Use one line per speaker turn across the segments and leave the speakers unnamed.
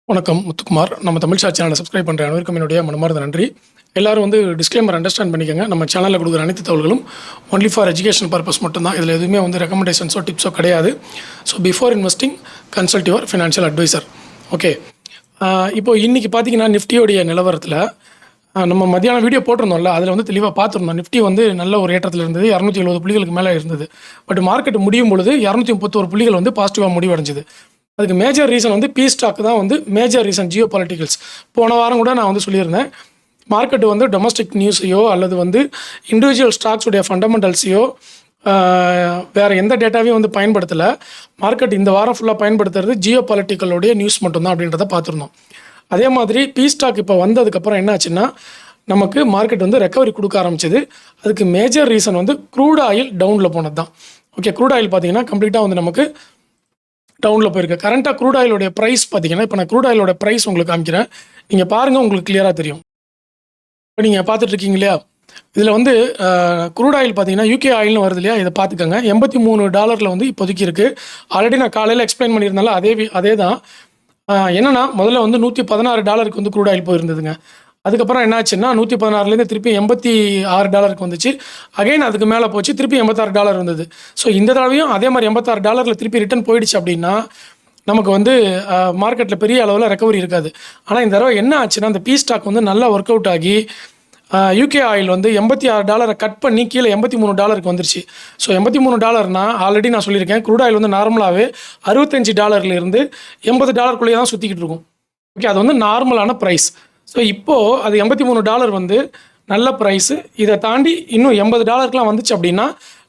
வணக்கம் முத்துக்குமார். நம்ம தமிழ் ஷாட் சேனலை சப்ஸ்கிரைப் பண்ணுற அனைவருக்கும் என்னுடைய மனமார்ந்த நன்றி. எல்லாரும் டிஸ்க்ளைமர் அண்டர்ஸ்டாண்ட் பண்ணிக்கோங்க. நம்ம சேனலில் கொடுக்குற அனைத்து தகவல்களும் ஒன்லி ஃபார் எஜுகேஷன் பர்பஸ் மட்டும்தான். இதில் எதுவுமே ரெக்கமெண்டேஷன்ஸோ டிப்ஸோ கிடையாது. So before investing consult your financial advisor. Okay, இப்போ இன்றைக்கி பார்த்தீங்கன்னா நிஃப்டியோடைய நிலவரத்தில் நம்ம மத்தியானம் வீடியோ போட்டிருந்தோம்ல, அதில் தெளிவாக பார்த்துருந்தோம். நிஃப்டி நல்ல ஒரு ஏற்றத்தில் இருந்தது, 270 புள்ளிகளுக்கு மேலே இருந்தது. பட் மார்க்கெட் முடியும் பொழுது 231 புள்ளிகள் பாசிட்டிவாக முடிவடைஞ்சிது. அதுக்கு மேஜர் ரீசன் பி ஸ்டாக் தான் மேஜர் ரீசன். ஜியோ பாலிட்டிகல்ஸ் போன வாரம் கூட நான் சொல்லியிருந்தேன். மார்க்கெட்டு டொமஸ்டிக் நியூஸையோ அல்லது இண்டிவிஜுவல் ஸ்டாக்ஸுடைய ஃபண்டமெண்டல்ஸையோ வேறு எந்த டேட்டாவையும் பயன்படுத்தலை. மார்க்கெட் இந்த வாரம் ஃபுல்லாக பயன்படுத்துறது ஜியோ பாலிட்டிக்கலுடைய நியூஸ் மட்டும்தான் அப்படின்றத பார்த்துருந்தோம். அதே மாதிரி பி ஸ்டாக் இப்போ வந்ததுக்கப்புறம் என்ன ஆச்சுன்னா, நமக்கு மார்க்கெட் ரெக்கவரி கொடுக்க ஆரம்பிச்சிது. அதுக்கு மேஜர் ரீசன் க்ரூட் ஆயில் டவுனில் போனது தான். ஓகே, க்ரூட் ஆயில் பார்த்தீங்கன்னா கம்ப்ளீட்டாக நமக்கு டவுனில் போயிருக்கு. கரண்ட்டாக க்ரூட் ஆயிலோடைய ப்ரைஸ் பார்த்தீங்கன்னா, இப்போ நான் க்ரூட் ஆயிலோட ப்ரைஸ் உங்களுக்கு காமிக்கிறேன். நீங்கள் பாருங்கள், உங்களுக்கு கிளியராக தெரியும். இப்போ நீங்கள் பார்த்துட்ருக்கீங்க இல்லையா, இதில் க்ரூட் ஆயில் பார்த்தீங்கன்னா யூகே ஆயில்னு வருது இல்லையா, இதை பார்த்துக்கோங்க. $83 இப்போதைக்கு இருக்குது. ஆல்ரெடி நான் காலையில் எக்ஸ்பிளைன் பண்ணியிருந்தாலும் அதே தான். என்னென்னா முதல்ல $116 க்ரூட் ஆயில் போயிருந்ததுங்க. அதுக்கப்புறம் என்னாச்சுன்னா $116 திருப்பி $86 வந்துச்சு. அகைன் அதுக்கு மேலே போச்சு, திருப்பி $86 இருந்தது. ஸோ இந்த தடவையும் அதே மாதிரி $86 திருப்பி ரிட்டன் போயிடுச்சு அப்படின்னா நமக்கு மார்க்கெட்டில் பெரிய அளவில் ரெக்கவரி இருக்காது. ஆனால் இந்த தடவை என்ன ஆச்சுன்னா, அந்த பி ஸ்டாக் நல்லா ஒர்க் அவுட் ஆகி யூகே ஆயில் $86 கட் பண்ணி கீழே $83 வந்துருச்சு. ஸோ $83 ஆல்ரெடி நான் சொல்லியிருக்கேன், க்ரூட் ஆயில் நார்மலாகவே $65 $80 தான் சுற்றிக்கிட்டு இருக்கும். ஓகே, அது நார்மலான ப்ரைஸ். ஸோ இப்போது அது $83 நல்ல ப்ரைஸு. இதை தாண்டி இன்னும் $80 வந்துச்சு அப்படின்னா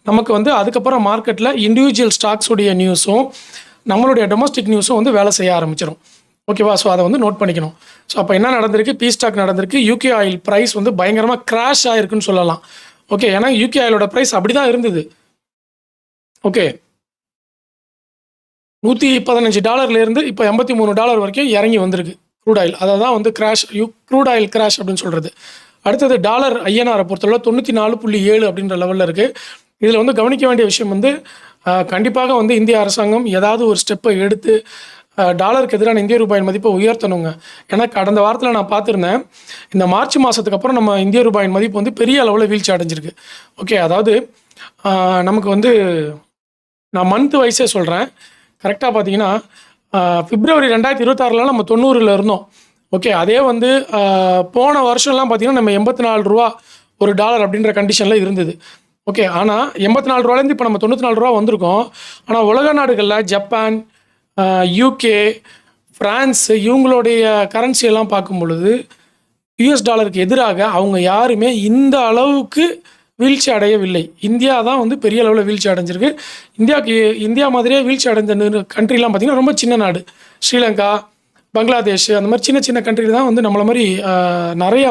நமக்கு அதுக்கப்புறம் மார்க்கெட்டில் இண்டிவிஜுவல் ஸ்டாக்ஸுடைய நியூஸும் நம்மளுடைய டொமஸ்டிக் நியூஸும் வேலை செய்ய ஆரம்பிச்சிடும். ஓகேவா? ஸோ அதை நோட் பண்ணிக்கணும். ஸோ அப்போ என்ன நடந்திருக்கு, பி ஸ்டாக் நடந்திருக்கு. யூகே ஆயில் ப்ரைஸ் பயங்கரமாக கிராஷ் ஆகிருக்குன்னு சொல்லலாம். ஓகே, ஏன்னா யூகே ஆயிலோட ப்ரைஸ் அப்படி தான் இருந்தது. ஓகே, $115 இப்போ $83 வரைக்கும் இறங்கி வந்திருக்கு க்ரூட் ஆயில். அதை தான் கிராஷ், க்ரூட் ஆயில் கிராஷ் அப்படின்னு சொல்கிறது. அடுத்தது டாலர் ஐஎன்ஆரை பொறுத்தவரை 94.7 அப்படின்ற லெவலில் இருக்குது. இதில் கவனிக்க வேண்டிய விஷயம் கண்டிப்பாக இந்திய அரசாங்கம் ஏதாவது ஒரு ஸ்டெப்பை எடுத்து டாலருக்கு எதிரான இந்திய ரூபாயின் மதிப்பை உயர்த்தணுங்க. ஏன்னா கடந்த வாரத்தில் நான் பார்த்துருந்தேன், இந்த மார்ச் மாதத்துக்கு அப்புறம் நம்ம இந்திய ரூபாயின் மதிப்பு பெரிய அளவில் வீழ்ச்சி அடைஞ்சிருக்கு. ஓகே, அதாவது நமக்கு நான் மந்த் வைஸே சொல்கிறேன். கரெக்டாக பார்த்தீங்கன்னா பிப்ரவரி 2026 நம்ம 90 இருந்தோம். ஓகே, அதே போன வருஷம்லாம் பார்த்தீங்கன்னா நம்ம $84 ஒரு டாலர் அப்படின்ற கண்டிஷனில் இருந்தது. ஓகே, ஆனால் $84 இப்போ நம்ம $94 வந்திருக்கோம். ஆனால் உலக நாடுகளில் ஜப்பான், யூகே, ஃப்ரான்ஸ் இவங்களுடைய கரன்சியெல்லாம் பார்க்கும் பொழுது யூஎஸ் டாலருக்கு எதிராக அவங்க யாருமே இந்த அளவுக்கு வீழ்ச்சி அடையவில்லை. இந்தியா தான் பெரிய அளவில் வீழ்ச்சி அடைஞ்சிருக்கு. இந்தியா மாதிரியே வீழ்ச்சி அடைஞ்ச கண்ட்ரிலாம் பார்த்திங்கன்னா ரொம்ப சின்ன நாடு. ஸ்ரீலங்கா, பங்களாதேஷ், அந்த மாதிரி சின்ன சின்ன கண்ட்ரி தான் நம்மளை மாதிரி நிறையா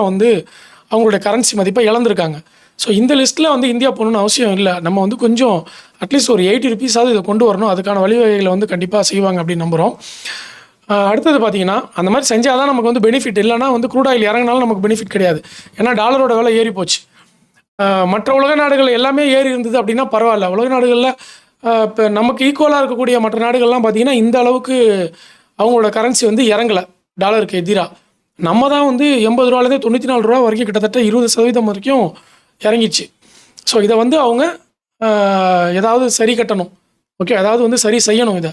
அவங்களுடைய கரன்சி மதிப்பை இழந்திருக்காங்க. ஸோ இந்த லிஸ்ட்டில் இந்தியா போகணுன்னு அவசியம் இல்லை. நம்ம கொஞ்சம் அட்லீஸ்ட் ஒரு $80 இதை கொண்டு வரணும். அதுக்கான வழிவகைகளை கண்டிப்பாக செய்வாங்க அப்படின்னு நம்புகிறோம். அடுத்தது பார்த்தீங்கன்னா அந்த மாதிரி செஞ்சால் தான் நமக்கு பெனிஃபிட். இல்லைனா க்ரூட் ஆயில் இறங்கினாலும் நமக்கு பெனிஃபிட் கிடையாது. ஏன்னா டாலரோட விலை ஏறி போச்சு. மற்ற உலக நாடுகள் எல்லாமே ஏறி இருந்தது அப்படின்னா பரவாயில்ல. உலக நாடுகளில் இப்போ நமக்கு ஈக்குவலாக இருக்கக்கூடிய மற்ற நாடுகள்லாம் பார்த்திங்கன்னா இந்த அளவுக்கு அவங்களோட கரன்சி இறங்கலை டாலருக்கு எதிராக. நம்ம தான் $80 $94 வரைக்கும் கிட்டத்தட்ட 20% வரைக்கும் இறங்கிச்சு. ஸோ இதை அவங்க ஏதாவது சரி கட்டணும். ஓகே, அதாவது சரி செய்யணும். இதை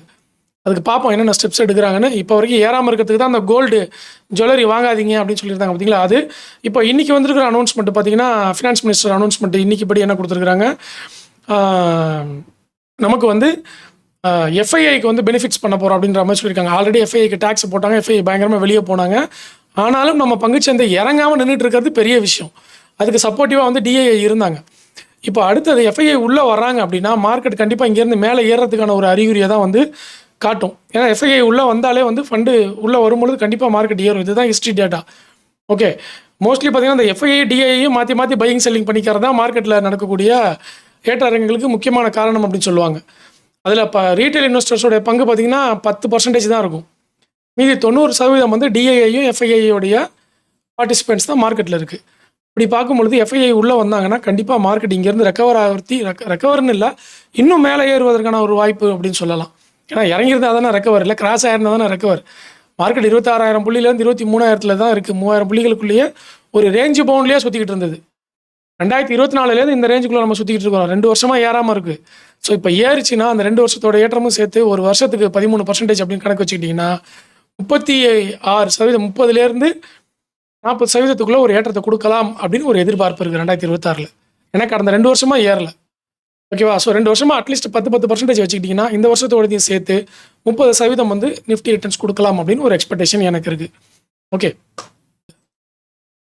அதுக்கு பார்ப்போம் என்னென்ன ஸ்டெப்ஸ் எடுக்கிறாங்கன்னு. இப்போ வரைக்கும் ஏறாமல் இருக்கிறதுக்கு தான் அந்த கோல்டு ஜுவல்லரி வாங்காதீங்க அப்படின்னு சொல்லியிருந்தாங்க பார்த்தீங்களா. அது இப்போ இன்றைக்கி வந்திருக்கிற அனௌன்ஸ்மெண்ட் பார்த்தீங்கன்னா, ஃபினான்ஸ் மினிஸ்டர் அனௌன்ஸ்மெண்ட் இன்றைக்கி படி என்ன கொடுத்துருக்குறாங்க, நமக்கு எஃப்ஐஐக்கு பெனிஃபிட்ஸ் பண்ண போகிறோம் அப்படின்ற மாதிரி சொல்லியிருக்காங்க. ஆல்ரெடி எஃப்ஐஐக்கு டேக்ஸ் போட்டாங்க, எஃப்ஐஐ பயங்கரமாக வெளியே போனாங்க. ஆனாலும் நம்ம பங்குச்சந்தை இறங்காமல் நின்றுட்டு இருக்கிறது பெரிய விஷயம். அதுக்கு சப்போர்ட்டிவாக டிஐஐ இருந்தாங்க. இப்போ அடுத்தது எஃப்ஐஐ உள்ளே வர்றாங்க அப்படின்னா மார்க்கெட் கண்டிப்பாக இங்கேருந்து மேலே ஏறுறதுக்கான ஒரு அறிகுறியை தான் காட்டும். ஏன்னா எஃப்ஐஐ உள்ளே வந்தாலே ஃபண்டு உள்ளே வரும்பொழுது கண்டிப்பாக மார்க்கெட் ஏறும். இதுதான் ஹிஸ்ட்ரி டேட்டா. ஓகே, மோஸ்ட்லி பார்த்திங்கன்னா இந்த எஃப்ஐஐ டிஐயும் மாற்றி பையிங் செல்லிங் பண்ணிக்கிறது தான் மார்க்கெட்டில் நடக்கக்கூடிய ஏற்ற இறங்குகளுக்கு முக்கியமான காரணம் அப்படின்னு சொல்லுவாங்க. அதில் இப்போ ரீட்டைல் இன்வெஸ்டர்ஸோடைய பங்கு பார்த்திங்கன்னா 10% தான் இருக்கும். மீதி 90% டிஐஐயும் எஃப்ஐஐயோடைய பார்ட்டிசிபெண்ட்ஸ் தான் மார்க்கெட்டில் இருக்குது. இப்படி பார்க்கும்பொழுது எஃப்ஐஐ உள்ளே வந்தாங்கன்னா கண்டிப்பாக மார்க்கெட் இங்கேருந்து ரெக்கவர்னு இல்லை, இன்னும் மேலே ஏறுவதற்கான ஒரு வாய்ப்பு அப்படின்னு சொல்லலாம். ஏன்னா இறங்கியிருந்தால் தானே ரெக்கவர், இல்லை கிராஸ் ஆயிருந்தால் தானே ரெக்கவர். மார்க்கெட் 26,000 புள்ளியிலேருந்து 23,000 தான் இருக்குது. 3,000 புள்ளிகளுக்குள்ளேயே ஒரு ரேஞ்சு பவுண்ட்லேயே சுற்றிக்கிட்டு இருந்தது. 2024 இந்த ரேஞ்சுக்குள்ளே நம்ம சுற்றிக்கிட்டு இருக்கோம். 2 வருஷமாக ஏறாமல் இருக்குது. ஸோ இப்போ ஏறிச்சுன்னா அந்த 2 வருஷத்தோட ஏற்றமும் சேர்த்து ஒரு வருஷத்துக்கு 13% அப்படின்னு கணக்கு வச்சுக்கிட்டிங்கன்னா 36%, 30லேருந்து 40%க்குள்ளே ஒரு ஏற்றத்தை கொடுக்கலாம் அப்படின்னு ஒரு எதிர்பார்ப்பு இருக்குது 2026. எனக்கு கடந்த 2 வருஷமாக ஏறலை. ஓகேவா? ஸோ 2 வருஷமாக அட்லீஸ்ட் 10% வச்சுக்கிட்டிங்கன்னா இந்த வருஷத்தோடையும் சேர்த்து 30% வந்து நிஃப்டி ரிட்டர்ன்ஸ் கொடுக்கலாம் அப்படின்னு ஒரு எக்ஸ்பெக்டேஷன் எனக்கு இருக்குது. ஓகே,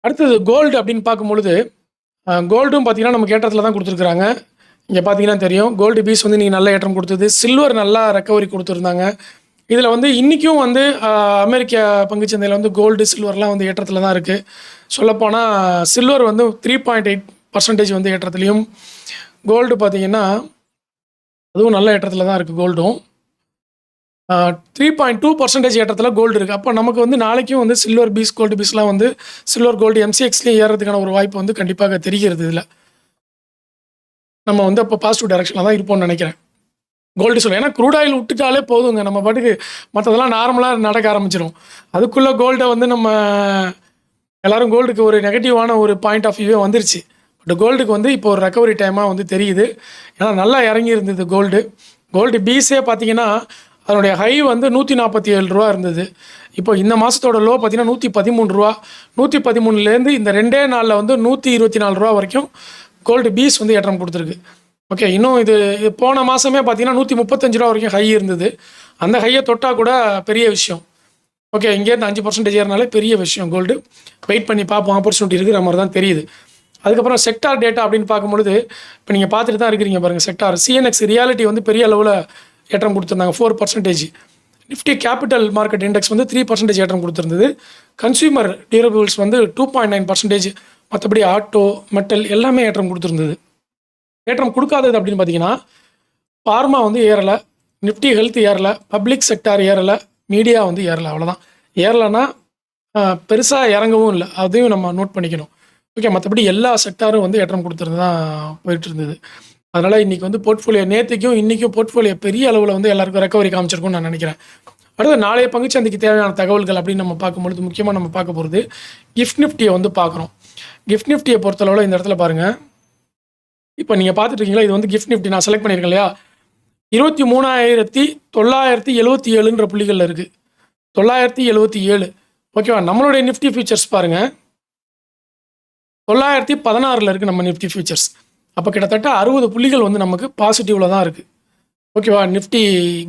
அடுத்தது கோல்டு அப்படின்னு பார்க்கும்பொழுது கோல்டும் பார்த்தீங்கன்னா நமக்கு ஏற்றத்தில் தான் கொடுத்துருக்குறாங்க. இங்கே பார்த்தீங்கன்னா தெரியும், கோல்டு பீஸ் வந்து நீங்கள் நல்ல ஏற்றம் கொடுத்தது. சில்வர் நல்லா ரெக்கவரி கொடுத்துருந்தாங்க. இதில் வந்து இன்றைக்கும் வந்து அமெரிக்க பங்குச்சந்தையில் வந்து கோல்டு சில்வர்லாம் வந்து ஏற்றத்தில் தான் இருக்குது. சொல்லப்போனால் சில்வர் வந்து 3.8% வந்து ஏற்றத்துலையும், கோல்டு பார்த்தீங்கன்னா அதுவும் நல்ல ஏற்றத்தில் தான் இருக்குது. கோல்டும் 3.2% ஏற்றத்தில் கோல்டு இருக்குது. அப்போ நமக்கு வந்து நாளைக்கும் வந்து சில்வர் பீஸ் கோல்டு பீஸ்லாம் வந்து சில்வர் கோல்டு MCXலேயும் ஏறதுக்கான ஒரு வாய்ப்பு வந்து கண்டிப்பாக தெரிகிறது. இதில் நம்ம வந்து அப்போ பாசிட்டிவ் டைரக்ஷனில் தான் இருப்போம்னு நினைக்கிறேன். கோல்டு சொல்லுவேன், ஏன்னா க்ரூட் ஆயில் விட்டுட்டாலே போதுங்க, நம்ம பாட்டுக்கு மற்றதெல்லாம் நார்மலாக நடக்க ஆரம்பிச்சிடும். அதுக்குள்ளே கோல்டை வந்து நம்ம எல்லோரும் கோல்டுக்கு ஒரு நெகட்டிவான ஒரு பாயிண்ட் ஆஃப் வியூவே வந்துருச்சு. பட் கோல்டுக்கு வந்து இப்போ ஒரு ரெக்கவரி டைமாக வந்து தெரியுது. ஏன்னா நல்லா இறங்கி இருந்தது கோல்டு பீஸே பார்த்தீங்கன்னா அதனுடைய ஹை வந்து 147 ரூபா இருந்தது. இப்போ இந்த மாதத்தோட லோ பார்த்தீங்கன்னா 113 ரூபா. 113லேருந்து இந்த 2 நாளில் வந்து 124 ரூபா வரைக்கும் கோல்டு பீஸ் வந்து ஏற்றம் கொடுத்துருக்கு. ஓகே, இன்னும் இது போன மாதமே பார்த்தீங்கன்னா 135 ரூபா வரைக்கும் ஹை இருந்தது. அந்த ஹையை தொட்டால் கூட பெரிய விஷயம். ஓகே, இங்கேருந்து 5% ஏறினாலே பெரிய விஷயம். கோல்டு வெயிட் பண்ணி பார்ப்போம், ஆப்பர்ச்சுனிட்டி இருக்கிற மாதிரி தான் தெரியுது. அதுக்கப்புறம் செக்டார் டேட்டா அப்படின்னு பார்க்கும்பொழுது இப்போ நீங்கள் பார்த்துட்டு தான் இருக்கிறீங்க பாருங்கள். செக்டார் CNX ரியாலிட்டி வந்து பெரிய அளவில் ஏற்றம் கொடுத்துருந்தாங்க, 4%. நிஃப்டி கேபிட்டல் மார்க்கெட் இண்டெக்ஸ் வந்து 3% ஏற்றம் கொடுத்துருந்தது. கன்சியூமர் டியூரபிள்ஸ் வந்து 2.9%. மற்றபடி ஆட்டோ, மெட்டல் எல்லாமே ஏற்றம் கொடுத்துருந்தது. ஏற்றம் கொடுக்காதது அப்படின்னு பார்த்தீங்கன்னா ஃபார்மா வந்து ஏறலை, நிஃப்டி ஹெல்த் ஏறலை, பப்ளிக் செக்டார் ஏறலை, மீடியா வந்து ஏறலை. அவ்வளோதான். ஏறலைன்னா பெருசாக இறங்கவும் இல்லை, அதையும் நம்ம நோட் பண்ணிக்கணும். ஓகே, மற்றபடி எல்லா செக்டாரும் வந்து ஏற்றம் கொடுத்துருந்து தான் போயிட்டு இருந்தது. அதனால் இன்றைக்கி வந்து போர்ட்ஃபோலியோ நேற்றுக்கும் இன்றைக்கும் போர்ட்ஃபோலியோ பெரிய அளவில் வந்து எல்லாருக்கும் ரெக்கவரி காமிச்சிருக்கும்னு நான் நினைக்கிறேன். அடுத்து நாளைய பங்குச்சந்தைக்கு தேவையான தகவல்கள் அப்படின்னு நம்ம பார்க்கும்பொழுது முக்கியமாக நம்ம பார்க்க போகிறது கிஃப்ட் நிஃப்டியை வந்து பார்க்குறோம். கிஃப்ட் நிஃப்டியை பொறுத்தளவில் இந்த இடத்துல பாருங்கள், இப்போ நீங்கள் பார்த்துட்டு இருக்கீங்களா, இது வந்து கிஃப்ட் நிஃப்டி நான் செலக்ட் பண்ணியிருக்கேன் இல்லையா, 23,977ன்ற புள்ளிகளில் இருக்குது. 977. ஓகேவா? நம்மளுடைய நிஃப்டி ஃபியூச்சர்ஸ் பாருங்கள் 916 இருக்குது நம்ம நிஃப்டி ஃபியூச்சர்ஸ். அப்போ கிட்டத்தட்ட 60 புள்ளிகள் வந்து நமக்கு பாசிட்டிவில் தான் இருக்குது. ஓகேவா?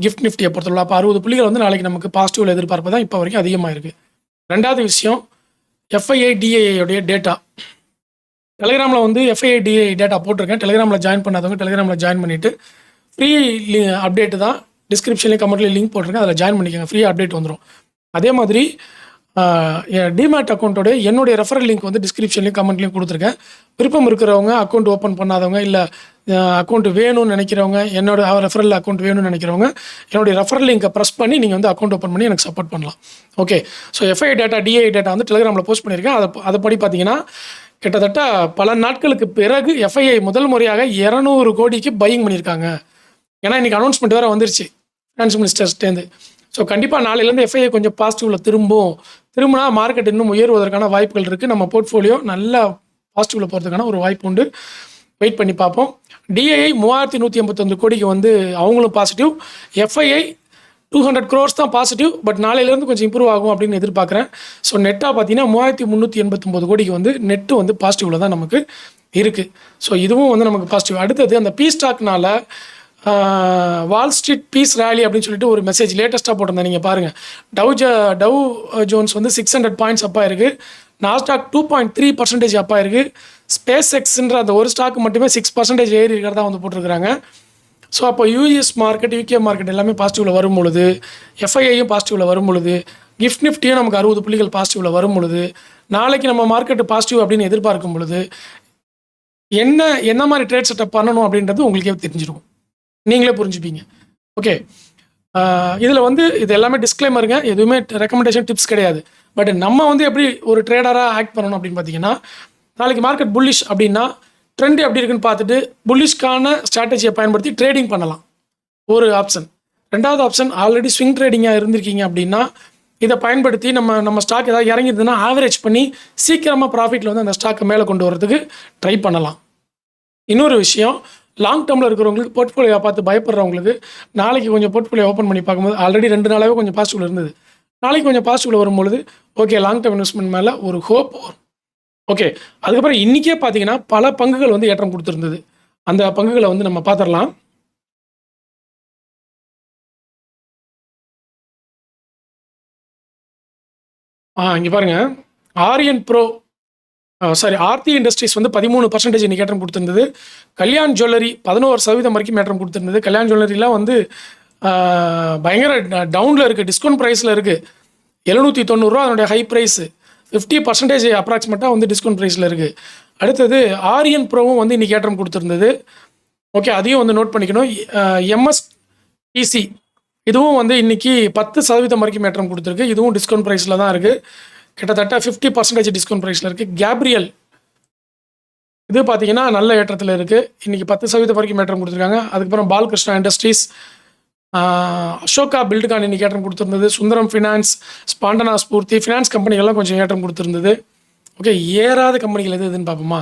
கிஃப்ட் நிஃப்டியை பொறுத்தவரை அப்போ 60 புள்ளிகள் வந்து நாளைக்கு நமக்கு பாசிட்டிவில் எதிர்பார்ப்பு தான் இப்போ வரைக்கும் அதிகமாக இருக்குது. ரெண்டாவது விஷயம், FII DII டேட்டா. டெலிகிராமில் வந்து FII DII டேட்டா போட்டிருக்கேன். டெலிகிராமில் ஜாயின் பண்ணாதவங்க டெலிகிராமில் ஜாயின் பண்ணிவிட்டு ஃப்ரீ அப்டேட்டு தான், டிஸ்கிரிப்ஷன்லேயும் கமெண்ட்லேயும் லிங்க் போட்டிருக்கேன், அதில் ஜாயின் பண்ணிக்கோங்க, ஃப்ரீ அப்டேட் வந்துடும். அதே மாதிரி என் டிமேட் அக்கௌண்ட்டோட என்னுடைய ரெஃபரல் லிங்க் வந்து டிஸ்கிரிப்ஷன்லேயும் கமெண்ட்லேயும் கொடுத்துருக்கேன். விருப்பம் இருக்கிறவங்க, அக்கௌண்ட் ஓப்பன் பண்ணாதவங்க, இல்லை அக்கௌண்ட் வேணும்னு நினைக்கிறவங்க, என்னோட ரெஃபரல் அக்கௌண்ட் வேணும்னு நினைக்கிறவங்க என்னுடைய ரெஃபரல் லிங்கை ப்ரெஸ் பண்ணி நீங்கள் வந்து அக்கௌண்ட் ஓப்பன் பண்ணி எனக்கு சப்போர்ட் பண்ணலாம். Okay, so FII data DII data வந்து டெலிகிராமில் போஸ்ட் பண்ணியிருக்கேன். அதைப்படி பார்த்தீங்கன்னா கிட்டத்தட்ட பல நாட்களுக்கு பிறகு FII முதல் முறையாக 200 கோடிக்கு பையிங் பண்ணியிருக்காங்க. ஏன்னா இன்றைக்கி அனௌன்ஸ்மெண்ட் வேறு வந்துருச்சு ஃபினான்ஸ் மினிஸ்டர்ஸ்டேருந்து. ஸோ கண்டிப்பாக நாளையிலேருந்து FII கொஞ்சம் பாசிட்டிவில் திரும்பினா மார்க்கெட் இன்னும் உயர்வதற்கான வாய்ப்புகள் இருக்குது. நம்ம போர்ட்ஃபோலியோ நல்லா பாசிட்டிவில் போகிறதுக்கான ஒரு வாய்ப்பு உண்டு. வெயிட் பண்ணி பார்ப்போம். DII 3189 கோடிக்கு வந்து அவங்களும் பாசிட்டிவ். FII 200 crores தான் பாசிட்டிவ். பட் நாளையிலேருந்து கொஞ்சம் இம்ப்ரூவ் ஆகும் அப்படின்னு எதிர்பார்க்குறேன். ஸோ நெட்டாக பார்த்தீங்கன்னா 3389 கோடிக்கு வந்து நெட்டு வந்து பாசிட்டிவில் தான் நமக்கு இருக்குது. ஸோ இதுவும் வந்து நமக்கு பாசிட்டிவ். அடுத்தது அந்த பீ ஸ்டாக்னால வால் ஸ்ட்ரீட் பீஸ் ரேலி அப்படின்னு சொல்லிட்டு ஒரு மெசேஜ் லேட்டஸ்ட்டாக போட்டிருந்தேன். நீங்கள் பாருங்கள், டவ் ஜோன்ஸ் வந்து 600 பாயிண்ட்ஸ் அப்பா இருக்குது. நாஸ்டாக் 2.3% அப்பா இருக்குது. ஸ்பேஸ் எக்ஸ்ன்ற அந்த ஒரு ஸ்டாக் மட்டுமே 6% ஏறி இருக்கிறதா வந்து போட்டிருக்கிறாங்க. ஸோ அப்போ US மார்க்கெட், UK மார்க்கெட் எல்லாமே பாசிட்டிவில் வரும் பொழுது, FIIயும் பாசிட்டிவில் வரும் பொழுது, கிஃப்ட் நிஃப்டியும் நமக்கு 60 புள்ளிகள் பாசிட்டிவில் வரும் பொழுது, நாளைக்கு நம்ம மார்க்கெட்டு பாசிட்டிவ் அப்படின்னு எதிர்பார்க்கும் பொழுது என்ன மாதிரி ட்ரேட் செட்டப் பண்ணணும் அப்படின்றது உங்களுக்கே தெரிஞ்சிடும், நீங்களே புரிஞ்சுப்பீங்க. ஓகே, இதில் வந்து இது எல்லாமே டிஸ்க்ளைமருங்க, எதுவுமே ரெக்கமெண்டேஷன் டிப்ஸ் கிடையாது. பட் நம்ம வந்து எப்படி ஒரு ட்ரேடராக ஆக்ட் பண்ணணும் அப்படின்னு பார்த்தீங்கன்னா, நாளைக்கு மார்க்கெட் புல்லிஷ் அப்படின்னா ட்ரெண்ட் எப்படி இருக்குன்னு பார்த்துட்டு புல்லிஷ்கான ஸ்ட்ராட்டஜியை பயன்படுத்தி ட்ரேடிங் பண்ணலாம், ஒரு ஆப்ஷன். ரெண்டாவது ஆப்ஷன், ஆல்ரெடி ஸ்விங் ட்ரேடிங்காக இருந்திருக்கீங்க அப்படின்னா இதை பயன்படுத்தி நம்ம ஸ்டாக் ஏதாவது இறங்கிருதுன்னா ஆவரேஜ் பண்ணி சீக்கிரமாக ப்ராஃபிட்டில் வந்து அந்த ஸ்டாக்கை மேலே கொண்டு வரதுக்கு ட்ரை பண்ணலாம். இன்னொரு விஷயம், லாங் டேர்மில் இருக்கிறவங்களுக்கு போர்ட்ஃபோலியோ பார்த்து பயப்படுறவங்களுக்கு நாளைக்கு கொஞ்சம் போர்ட்ஃபோலியோ ஓப்பன் பண்ணி பார்க்கும்போது ஆல்ரெடி 2 நாளாகவே கொஞ்சம் பாசிட்டிவில் இருந்தது. நாளைக்கு கொஞ்சம் பாசிட்டிவில் வரும்பொழுது ஓகே லாங் டேர்ம் இன்வெஸ்ட்மெண்ட் மேலே ஒரு ஹோப் வரும். ஓகே, அதுக்கப்புறம் இன்றைக்கே பார்த்தீங்கன்னா பல பங்குகள் வந்து ஏற்றம் கொடுத்துருந்தது. அந்த பங்குகளை வந்து நம்ம பார்த்துடலாம். இங்கே பாருங்கள், ஆரியன் ப்ரோ ஆர்த்தி இண்டஸ்ட்ரீஸ் வந்து 13% இன்னைக்கு ஏற்றம் கொடுத்துருந்தது. கல்யாண் ஜுவல்லரி 11% வரைக்கும் ஏற்றம் கொடுத்துருந்தது. கல்யாண் ஜுவல்லரிலாம் வந்து பயங்கர டவுனில் இருக்குது, டிஸ்கவுண்ட் ப்ரைஸில் இருக்குது. 790 ரூபா அதனுடைய ஹை ப்ரைஸு, 50% அப்ராக்சிமேட்டாக வந்து டிஸ்கவுண்ட் ப்ரைஸில் இருக்குது. அடுத்தது ஆரியன் ப்ரோவும் வந்து இன்றைக்கி ஏற்றம் கொடுத்துருந்தது. ஓகே, அதையும் வந்து நோட் பண்ணிக்கணும். எம்எஸ்டிசி இதுவும் வந்து இன்றைக்கி 10% வரைக்கும் ஏற்றம் கொடுத்துருக்கு. இதுவும் டிஸ்கவுண்ட் ப்ரைஸில் தான் இருக்குது, கிட்டத்தட்ட 50% டிஸ்கவுண்ட் ப்ரைஸில் இருக்குது. கேப்ரியல் இது பார்த்தீங்கன்னா நல்ல ஏற்றத்தில் இருக்குது, இன்றைக்கி 10% வரைக்கும் ஏற்றம் கொடுத்துருக்காங்க. அதுக்கப்புறம் பாலகிருஷ்ணா இண்டஸ்ட்ரீஸ், அசோகா பில்டுகான் இன்றைக்கி ஏற்றம் கொடுத்துருந்தது. சுந்தரம் ஃபினான்ஸ், ஸ்பாண்டனா ஸ்பூர்த்தி ஃபினான்ஸ் கம்பெனிகள்லாம் கொஞ்சம் ஏற்றம் கொடுத்துருந்தது. ஓகே, ஏறாத கம்பெனிகள் எதுன்னு பார்ப்போமா?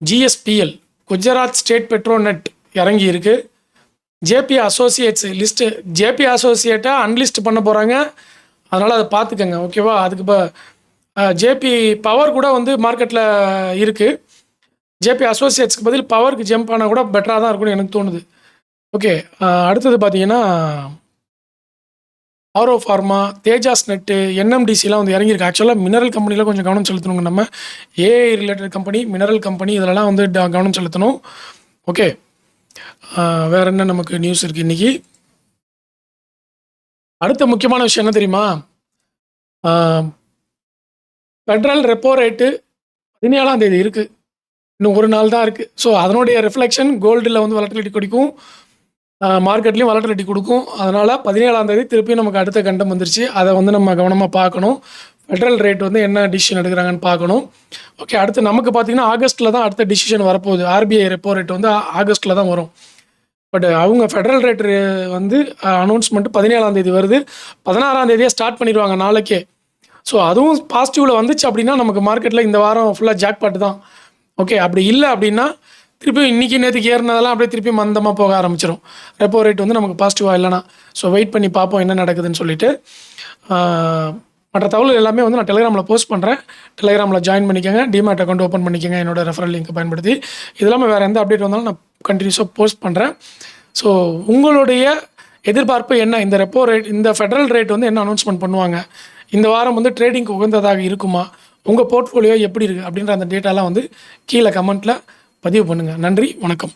ஜிஎஸ்பிஎல், குஜராத் ஸ்டேட் பெட்ரோநெட் இறங்கி இருக்குது. ஜேபி அசோசியேட்ஸ் லிஸ்ட்டு, ஜேபி அசோசியேட்டாக அன்லிஸ்ட் பண்ண போகிறாங்க, அதனால் அதை பார்த்துக்கங்க. ஓகேவா? அதுக்கு இப்போ ஜேபி பவர் கூட வந்து மார்க்கெட்டில் இருக்குது. ஜேபி அசோசியேட்ஸ்க்கு பதில் பவருக்கு ஜம்ப் ஆனால் கூட பெட்டராக தான் இருக்கும்னு எனக்கு தோணுது. ஓகே, அடுத்தது பார்த்தீங்கன்னா ஆரோ ஃபார்மா, தேஜாஸ் நெட்டு, என்எம்டிசிலாம் வந்து இறங்கியிருக்கு. ஆக்சுவலாக மினரல் கம்பெனியில் கொஞ்சம் கவனம் செலுத்தணுங்க. நம்ம AI related company, mineral company இதிலலாம் வந்து கவனம் செலுத்தணும். ஓகே, வேறு என்ன நமக்கு நியூஸ் இருக்குது இன்றைக்கி? அடுத்த முக்கியமான விஷயம் என்ன தெரியுமா? ஃபெட்ரல் ரெப்போ ரேட்டு 17ஆம் தேதி இருக்குது, இன்னும் ஒரு நாள் தான் இருக்குது. ஸோ அதனுடைய ரிஃப்ளெக்ஷன் கோல்டில் வந்து வாலட்டிலிட்டி கொடுக்கும், மார்க்கெட்லேயும் வாலட்டிலிட்டி கொடுக்கும். அதனால் 17ஆம் தேதி திருப்பியும் நமக்கு அடுத்த கண்டம் வந்துருச்சு. அதை வந்து நம்ம கவனமாக பார்க்கணும். ஃபெட்ரல் ரேட் வந்து என்ன டிசிஷன் எடுக்கிறாங்கன்னு பார்க்கணும். ஓகே, அடுத்து நமக்கு பார்த்திங்கன்னா ஆகஸ்ட்டில் தான் அடுத்த டிசிஷன் வரப்போகுது. ஆர்பிஐ ரெப்போ ரேட் வந்து ஆகஸ்ட்டில் தான் வரும். பட் அவங்க ஃபெட்ரல் ரேட் வந்து அனௌன்ஸ்மெண்ட் 17ஆம் தேதி வருது. 16ஆம் தேதியே ஸ்டார்ட் பண்ணிடுவாங்க நாளைக்கே. ஸோ அதுவும் பாசிட்டிவில் வந்துச்சு அப்படின்னா நமக்கு மார்க்கெட்டில் இந்த வாரம் ஃபுல்லாக ஜாக்பாட்டு தான். ஓகே, அப்படி இல்லை அப்படின்னா திருப்பி இன்றைக்கி நேற்றுக்கு ஏறினதெல்லாம் அப்படியே திருப்பி மந்தமாக போக ஆரம்பிச்சிடும். ரெப்போ ரேட் வந்து நமக்கு பாசிட்டிவாக இல்லைனா. ஸோ வெயிட் பண்ணி பார்ப்போம் என்ன நடக்குதுன்னு சொல்லிட்டு. மற்ற தகவல் எல்லாமே வந்து நான் டெலிகிராமில் போஸ்ட் பண்ணுறேன். டெலிகிராமில் ஜாயின் பண்ணிக்கோங்க, டிமேட் அக்கௌண்ட் ஓப்பன் பண்ணிக்கோங்க என்னோட ரெஃபரல் லிங்க் பயன்படுத்தி. இது இல்லாமல் வேறு எந்த அப்டேட் வந்தாலும் நான் கண்டினியூஸாக போஸ்ட் பண்ணுறேன். ஸோ உங்களுடைய எதிர்பார்ப்பு என்ன? இந்த ரெப்போ ரேட், இந்த ஃபெட்ரல் ரேட் வந்து என்ன அனௌன்ஸ்மெண்ட் பண்ணுவாங்க? இந்த வாரம் வந்து ட்ரேடிங்க்கு உகந்ததாக இருக்குமா? உங்கள் போர்ட்ஃபோலியோ எப்படி இருக்குது அப்படின்ற அந்த டேட்டாலாம் வந்து கீழே கமெண்ட்டில் பதிவு பண்ணுங்கள். நன்றி, வணக்கம்.